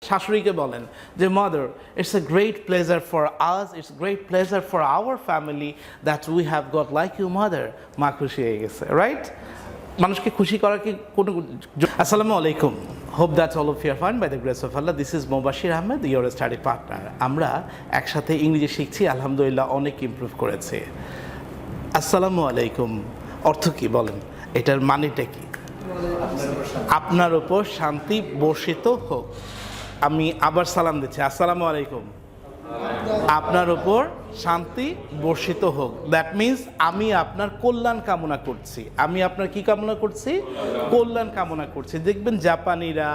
শাশুড়িকে বলেন যে mother, it's a great pleasure for us, it's great pleasure for our family that we have got like you mother. মা খুশি হয়ে গেছে, রাইট? মানুষকে খুশি করার কি কোনো... আসসালামু আলাইকুম, hope that all of you are fine by the grace of Allah. This is Mobashir Ahmed, your study partner. আমরা একসাথে ইংরেজি শিখছি, আলহামদুলিল্লাহ অনেক ইমপ্রুভ করেছে। আসসালামু আলাইকুম অর্থ কি বলেন? এটার মানেটা কি? আপনার ওপর শান্তি বর্ষিত হোক। আমি আবার সালাম দিচ্ছি, আসসালামু আলাইকুম। আপনার ওপর শান্তি বর্ষিত হোক, দ্যাট মিন্স আমি আপনার কল্যাণ কামনা করছি। আমি আপনার কি কামনা করছি? কল্যাণ কামনা করছি। দেখবেন জাপানিরা,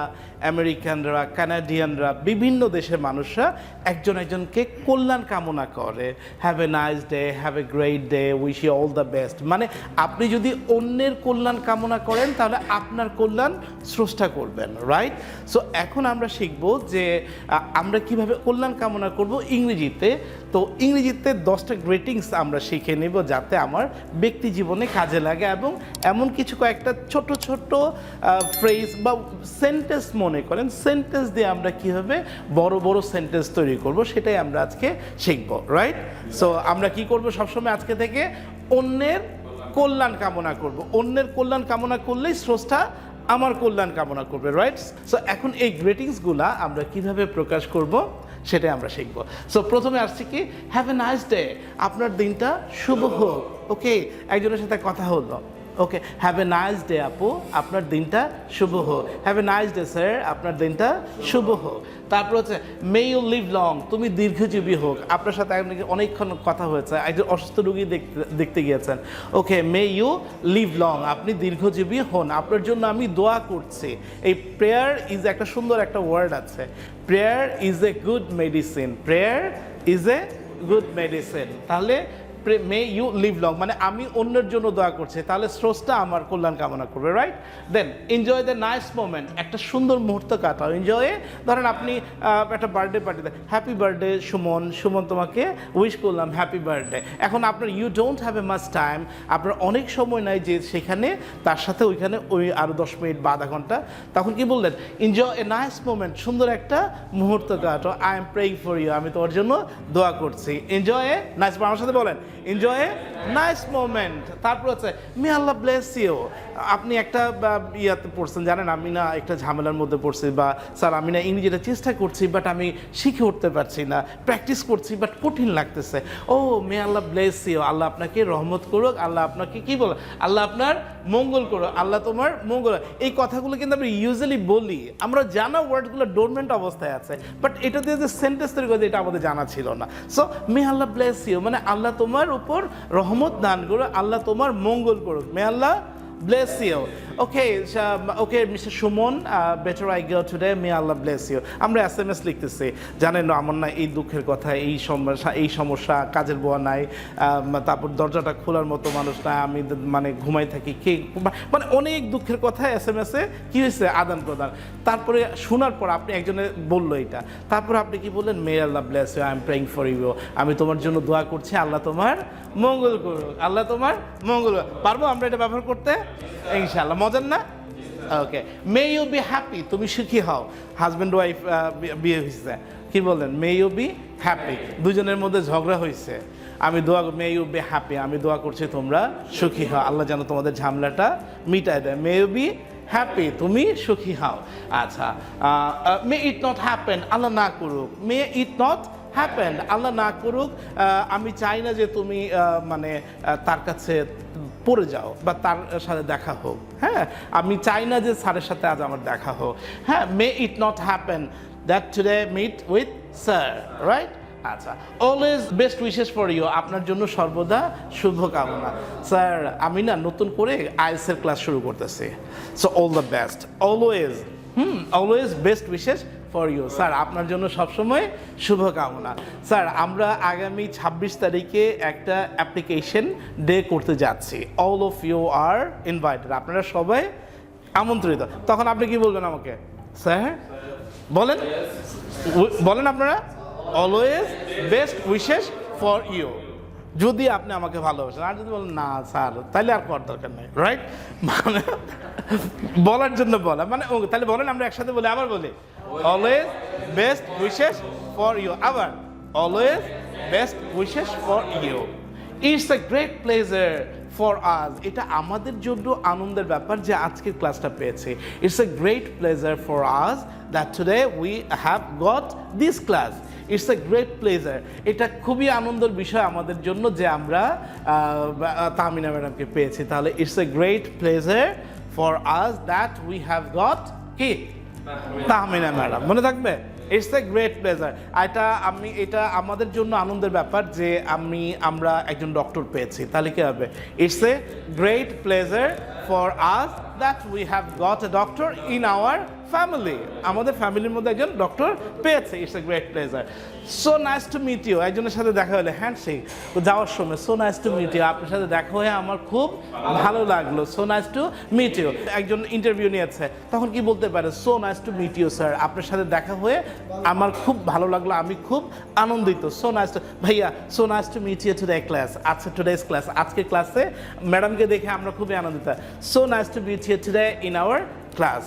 আমেরিকানরা, কানাডিয়ানরা, বিভিন্ন দেশের মানুষরা একজন একজনকে কল্যাণ কামনা করে। Have a nice day, have a great day, wish you all the best. মানে আপনি যদি অন্যের কল্যাণ কামনা করেন তাহলে আপনার কল্যাণ স্রষ্টা করবেন, রাইট? সো এখন আমরা শিখব যে আমরা কিভাবে কল্যাণ কামনা করব ইংরেজিতে। তো ইংরেজিতে 10টা গ্রিটিংস আমরা শিখে নেব যাতে আমার ব্যক্তি জীবনে কাজে লাগে, এবং এমন কিছু কয়েকটা ছোট ছোট ফ্রেজ বা সেন্টেন্স মনে করেন, সেন্টেন্স দিয়ে আমরা কীভাবে বড় বড় সেন্টেন্স তৈরি করব সেটাই আমরা আজকে শিখব, রাইট? সো আমরা কি করব সবসময় আজকে থেকে? অন্যের কল্যাণ কামনা করব। অন্যের কল্যাণ কামনা করলেই স্রষ্টা আমার কল্যাণ কামনা করবে, রাইট? সো এখন এই গ্রিটিংসগুলা আমরা কিভাবে প্রকাশ করব সেটাই আমরা শিখব। সো প্রথমে আসছি কি, হ্যাভ এ নাইস ডে, আপনার দিনটা শুভ হোক। ওকে, একজনের সাথে কথা হলো, ওকে, হ্যাভ এ নাইস ডে আপু, আপনার দিনটা শুভ হোক। Have a nice day sir, আপনার দিনটা শুভ হোক। তারপর হচ্ছে মে ইউ লিভ লং, তুমি দীর্ঘজীবী হোক। আপনার সাথে অনেকক্ষণ কথা হয়েছে, একজন অসুস্থ রোগী দেখতে গিয়েছেন। ওকে, মে ইউ লিভ লং, আপনি দীর্ঘজীবী হন, আপনার জন্য আমি দোয়া করছি। এই প্রেয়ার ইজ একটা সুন্দর একটা ওয়ার্ড আছে, prayer is a good medicine, prayer is a good medicine. তাহলে মে ইউ লিভ লং মানে আমি অন্যের জন্য দোয়া করছি, তাহলে স্রষ্টা আমার কল্যাণ কামনা করবে, right? Then enjoy the nice moment, একটা সুন্দর মুহূর্ত কাটাও। এনজয়ে, ধরেন আপনি একটা বার্থডে পার্টিতে, হ্যাপি বার্থডে সুমন, সুমন তোমাকে উইশ করলাম হ্যাপি বার্থডে। এখন আপনার you don't have a much time, আপনার অনেক সময় নাই যে সেখানে তার সাথে ওইখানে ওই আরও 10 মিনিট বা আধা ঘন্টা, তখন কি বললেন? এনজয় এ নাইস মোমেন্ট, সুন্দর একটা মুহূর্ত কাটাও। I am praying for you, আমি তোমার জন্য দোয়া করছি। এনজয় এ নাইস, আমার সাথে বলেন এনজয় এ নাইস মোমেন্ট। তারপর হচ্ছে মে আল্লাহ ব্লেস ইউ, আপনি একটা ইয়াতে পড়ছেন, জানেন আমি না একটা ঝামেলার মধ্যে পড়ছি, বা স্যার আমি না ইংরেজিটা চেষ্টা করছি বাট আমি শিখে উঠতে পারছি না, প্র্যাকটিস করছি বাট কঠিন লাগতেছে। ও মে আল্লাহ ব্লেস ইউ, আল্লাহ আপনাকে রহমত করুক, আল্লাহ আপনাকে কি বলো, আল্লাহ আপনার মঙ্গল করুক, আল্লাহ তোমার মঙ্গল। এই কথাগুলো কিন্তু আমরা ইউজুয়ালি বলি, আমরা জানা ওয়ার্ডগুলো ডোরমেন্ট অবস্থায় আছে, বাট এটা দিয়ে যে সেন্টেন্স তৈরি করে এটা আমাদের জানা ছিল না। So may Allah bless you মানে আল্লাহ তোমার উপর রহমত দান করুক, আল্লাহ তোমার মঙ্গল করুক, may Allah bless you. Okay, Mr. Shumon, better I go today, may Allah bless you. আমরা SMS লিখতেছি, জানেন না আমার না এই দুঃখের কথা, এই সমস্যা, কাজের বোয়া নাই, তারপর দরজাটা খোলার মতো মানুষ নাই, আমি মানে ঘুমাই থাকি, কে মানে অনেক দুঃখের কথা SMS-এ কি হয়েছে আদান প্রদান। তারপরে শোনার পর আপনি একজনে বললো এটা, তারপরে আপনি কি বললেন? May Allah bless you, I am praying for you, আমি তোমার জন্য দোয়া করছি, আল্লাহ তোমার মঙ্গল করুক, আল্লাহ তোমার মঙ্গল। পারবো আমরা এটা ব্যবহার করতে ইনশাআল্লাহ? মজার না? ওকে, মে ইউ বি হ্যাপি, তুমি সুখী হও। হাজব্যান্ড ওয়াইফ বিয়ে হয়েছে, কি বললেন? মে ইউ বি হ্যাপি, দুজনের মধ্যে ঝগড়া হয়েছে, আমি দোয়া, মে ইউ বি হ্যাপি, আমি দোয়া করছি তোমরা সুখী হও, আল্লাহ যেন তোমাদের ঝামেলাটা মিটায় দেয়। মে ইউ বি হ্যাপি, তুমি সুখী হও। আচ্ছা, মে ইট নট হ্যাপেন, আল্লাহ না করুক, মে ইট নট হ্যাপেন, আল্লাহ না করুক, আমি চাই না যে তুমি মানে তার কাছে পড়ে যাও বা তার সাথে দেখা হোক। হ্যাঁ, আমি চাই না যে স্যারের সাথে আজ আমার দেখা হোক। হ্যাঁ, may it not happen that today meet with sir, right? আচ্ছা, always best wishes for you, আপনার জন্য সর্বদা শুভকামনা। স্যার আমি না নতুন করে আইএলটিএস এর ক্লাস শুরু করতেছি, so all the best, always always best wishes for you, sir আপনার জন্য সবসময় শুভকামনা। স্যার আমরা আগামী 26 তারিখে একটা অ্যাপ্লিকেশন ডে করতে যাচ্ছি, all of you are invited, আপনারা সবাই আমন্ত্রিত। তখন আপনি কি বলবেন আমাকে? স্যার বলেন, বলেন আপনারা always best wishes for you, যদি আপনি আমাকে ভালোবাসেন। আর যদি বলেন না স্যার, তাহলে আর করার দরকার নেই, রাইট? মানে বলার জন্য বলা, মানে তাহলে বলেন আমরা একসাথে বলি, আবার বলি always best wishes for you, আবার always best wishes for you. It's a great pleasure for us, এটা আমাদের জন্য আনন্দের ব্যাপার যে আজকের ক্লাসটা পেয়েছি। It's a great pleasure for us that today we have got this class. It's a great pleasure, এটা খুবই আনন্দের বিষয় আমাদের জন্য যে আমরা তাহমিনা ম্যাডামকে পেয়েছি। তাহলে it's a great pleasure for us that we have goat কি তাহমিনা ম্যাডাম, মনে থাকবে? It's a great pleasure. এটা আমাদের জন্য আনন্দের ব্যাপার যে আমরা একজন ডক্টর পেয়েছি। তাহলে কি হবে? It's a great pleasure for us that we have got a doctor in our family, আমাদের ফ্যামিলির মধ্যে একজন ডক্টর পেয়েছে। It's a great pleasure. So nice to meet you, একজনের সাথে দেখা হলে হ্যান্ডশেক যাওয়ার সময়, so nice to meet you, আপনার সাথে দেখা হয়ে আমার খুব ভালো লাগলো, so nice to meet you. একজন ইন্টারভিউ নিয়েছে, তখন কি বলতে পারে? So nice to meet you sir, আপনার সাথে দেখা হয়ে আমার খুব ভালো লাগলো, আমি খুব আনন্দিত। সো নাইস টু ভাইয়া, so nice to meet you today class, আচ্ছা টুডেস ক্লাস, আজকের ক্লাসে ম্যাডামকে দেখে আমরা খুবই আনন্দিত। So nice to meet you today in our class,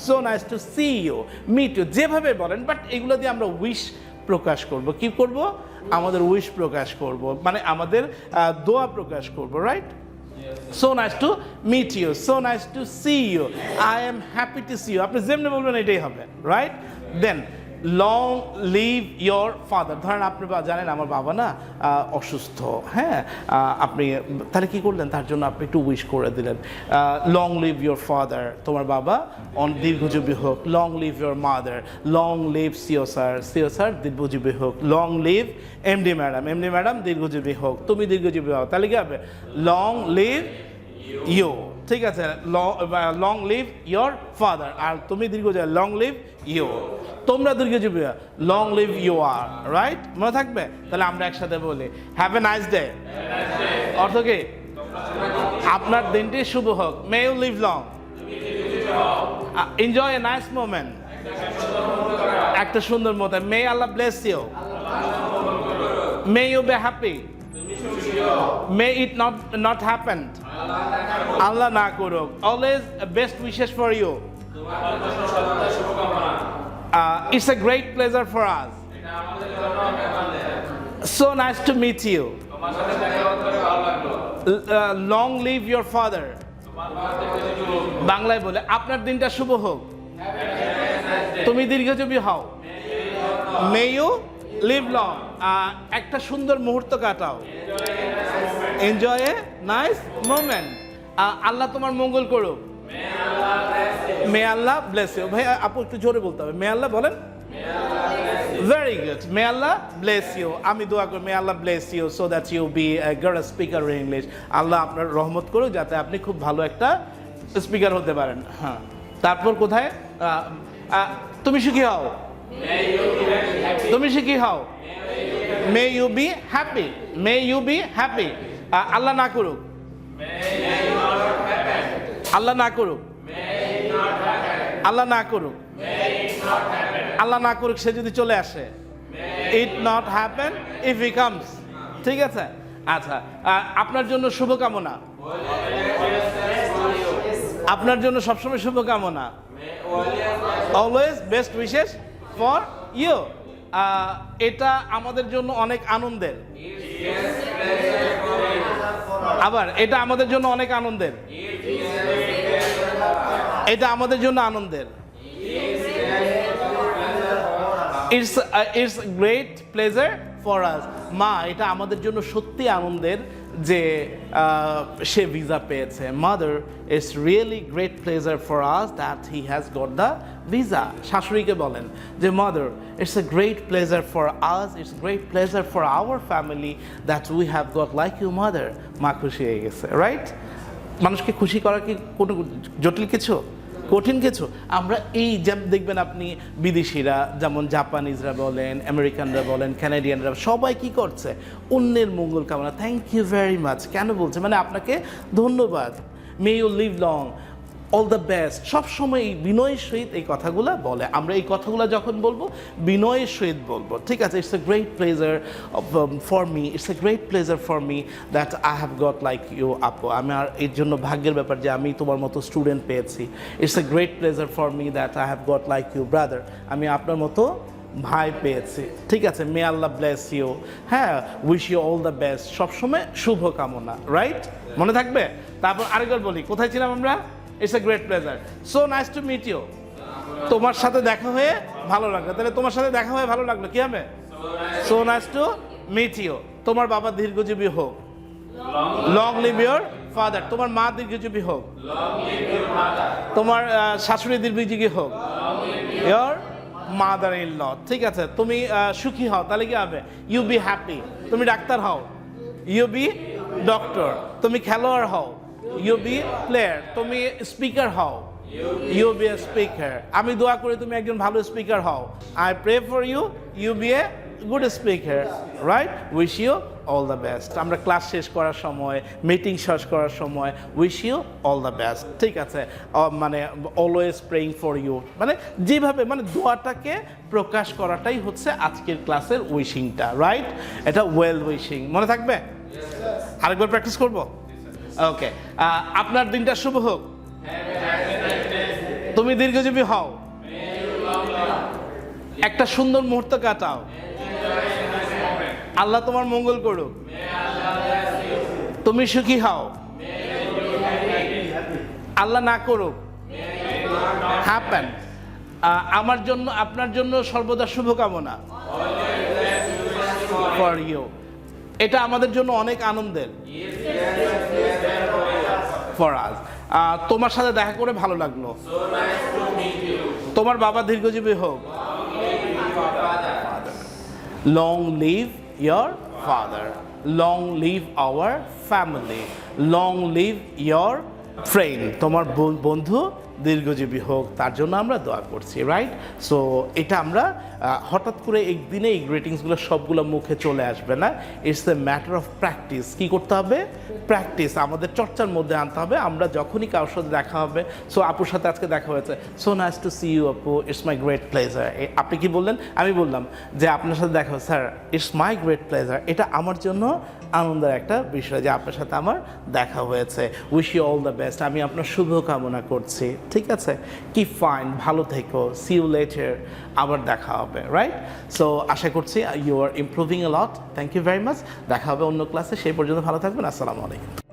so nice to see you, meet you, যেভাবে বলেন, বাট এগুলো দিয়ে আমরা উইশ প্রকাশ করব। কি করব? আমাদের উইশ প্রকাশ করব, মানে আমাদের দোয়া প্রকাশ করব, right? So nice to meet you, so nice to see you, I am happy to see you, আপনি যেমনি বলবেন এটাই হবে, right? Then long live your father, ধরেন আপনি জানেন আমার বাবা না অসুস্থ, হ্যাঁ, আপনি তাহলে কী করলেন? তার জন্য আপনি একটু উইশ করে দিলেন, লং লিভ ইয়োর ফাদার, তোমার বাবা দীর্ঘজীবী হোক। Long live your mother, long live CO sir দীর্ঘজীবী হোক। লং লিভ এমডি ম্যাডাম দীর্ঘজীবী হোক, তুমি দীর্ঘজীবী হও। তাহলে কী হবে? লং লিভ ইউ, ঠিক আছে? লং লিভ ইয়োর ফাদার, আর তুমি দীর্ঘজীবী, লং লিভ ইউ, তোমরা দীর্ঘজীবী, লং লিভ ইউ আর, রাইট? মনে থাকবে? তাহলে আমরা একসাথে বলি হ্যাভ এ নাইস ডে, অর্থ কি? আপনার দিনটি শুভ হোক। May you live long, enjoy a nice moment, একটা সুন্দর moment. May Allah bless you, may you be happy, may it not happen, আল্লাহ না করুক। Always best wishes for you. It's a great pleasure for us. So nice to meet you. Long live your father. বাংলায় বলে আপনার দিনটা শুভ হোক, তুমি দীর্ঘজীবী হও। May you live long. একটা সুন্দর মুহূর্ত কাটাও। Enjoy a nice moment. আল্লাহ তোমার মঙ্গল করুক। May Allah bless you. ভাই আপু একটু জোরে বলতে হবে, মে আল্লাহ বলেন। Very good, may Allah bless you. আমি দোয়া করি may Allah bless you so that you be a good speaker in English. আল্লাহ আপনার রহমত করুক যাতে আপনি খুব ভালো একটা স্পিকার হতে পারেন। হ্যাঁ, তারপর কোথায়? তুমি সুখী হও, তুমি সুখী হও। May you be happy, may you be happy. আল্লাহ না করুক, আল্লাহ না করুক, আল্লাহ না করুক, আল্লাহ না করুক সে যদি চলে আসে। ইট not happen if he comes, ঠিক আছে? আচ্ছা, আপনার জন্য শুভকামনা, আপনার জন্য সবসময় শুভকামনা। Always best wishes for you. এটা আমাদের জন্য অনেক আনন্দের, আবার এটা আমাদের জন্য অনেক আনন্দের, এটা আমাদের জন্য আনন্দের। It's great pleasure for us. মা, এটা আমাদের জন্য সত্যি আনন্দের যে সে ভিসা পেয়েছে। Mother, it's really great pleasure for us that he has got the visa. শাশুড়িকে বলেন যে mother, it's a great pleasure for us, it's great pleasure for our family that we have got like you mother. মা খুশি হয়ে গেছে, right? মানুষকে খুশি করা কি কোনো জটিল কিছু, কঠিন কিছু? আমরা এই দেখবেন আপনি বিদেশিরা যেমন জাপানিজরা বলেন, আমেরিকানরা বলেন, কানাডিয়ানরা সবাই কি করছে? অন্যের মঙ্গল কামনা, থ্যাংক ইউ ভেরি মাচ। কেন বলছে? মানে আপনাকে ধন্যবাদ। May you live long, all the best, সবসময় এই বিনয়ের সহিত এই কথাগুলো বলে। আমরা এই কথাগুলো যখন বলবো বিনয়ের সহিত বলবো, ঠিক আছে? It's a great pleasure for me, it's a great pleasure for me that I have got like you আপু। আমি আর এর জন্য ভাগ্যের ব্যাপার যে আমি তোমার মতো স্টুডেন্ট পেয়েছি। It's a great pleasure for me that I have got like you brother, আমি আপনার মতো ভাই পেয়েছি, ঠিক আছে? মে আল্লাহ ব্লেস ইউ, হ্যাঁ, wish you all the best, সবসময় শুভকামনা, রাইট? মনে থাকবে? তারপর আরেকবার বলি, কোথায় ছিলাম আমরা? It's a great pleasure, so nice to meet you, তোমার সাথে দেখা হয়ে ভালো লাগলো। তাহলে তোমার সাথে দেখা হয়ে ভালো লাগলো, কি হবে? So nice to meet you. তোমার বাবা দীর্ঘজীবী হোক, লং লিভ ইউর ফাদার। তোমার মা দীর্ঘজীবী হোক, তোমার শাশুড়ি দীর্ঘজীবী হোক, ইউর মাদার ইন ল, ঠিক আছে? তুমি সুখী হও, তাহলে কি হবে? You be happy. তুমি ডাক্তার হও, ইউ বি ডক্টর। তুমি খেলোয়াড় হও, ইউ বি প্লেয়ার। তুমি স্পিকার হও, ইউ বি এ স্পিকার। আমি দোয়া করি তুমি একজন ভালো স্পিকার হও। I pray for you, you be a good speaker, right? Wish you all the best. আমরা ক্লাস শেষ করার সময়, মিটিং শেষ করার সময় wish you all the best, ঠিক আছে? মানে অলওয়েজ প্রেইং ফর ইউ, মানে যেভাবে মানে দোয়াটাকে প্রকাশ করাটাই হচ্ছে আজকের ক্লাসের উইশিংটা, রাইট? এটা ওয়েল উইশিং, মনে থাকবে? আরেকবার প্র্যাকটিস করবো? ওকে, আপনার দিনটা শুভ হোক, তুমি দীর্ঘজীবী হও, একটা সুন্দর মুহূর্ত কাটাও, আল্লাহ তোমার মঙ্গল করুক, তুমি সুখী হও, আল্লাহ না করুক, হ্যাপেন। আমার জন্য আপনার জন্য সর্বদা শুভকামনা ফর ইউ। এটা আমাদের জন্য অনেক আনন্দের ফর আস। তোমার সাথে দেখা করে ভালো লাগলো, তোমার বাবা দীর্ঘজীবী হোক, long live your father, long live our family, long live your friend. তোমার বন্ধু দীর্ঘজীবী হোক, তার জন্য আমরা দোয়া করছি, রাইট? সো এটা আমরা হঠাৎ করে একদিনে এই গ্রিটিংসগুলো সবগুলো মুখে চলে আসবে না। It's a matter of practice. কী করতে হবে? প্র্যাকটিস, আমাদের চর্চার মধ্যে আনতে হবে। আমরা যখনই কারোর সাথে দেখা হবে, সো আপুর সাথে আজকে দেখা হয়েছে, so nice to see you আপু, ইটস মাই গ্রেট প্লেজার। আপনি কি বললেন? আমি বললাম যে আপনার সাথে দেখা হয়েছে, sir it's my great pleasure. এটা আমার জন্য আনন্দের একটা বিষয় যে আপনার সাথে আমার দেখা হয়েছে। Wish you all the best, আমি আপনার শুভকামনা করছি, ঠিক আছে? কি ফাইন, ভালো থেকো, সি ইউ লেটার, আবার দেখা হবে, রাইট? সো আশা করছি you are improving a lot. Thank you very much. দেখা হবে অন্য ক্লাসে, সেই পর্যন্ত ভালো থাকবেন। আসসালামু আলাইকুম।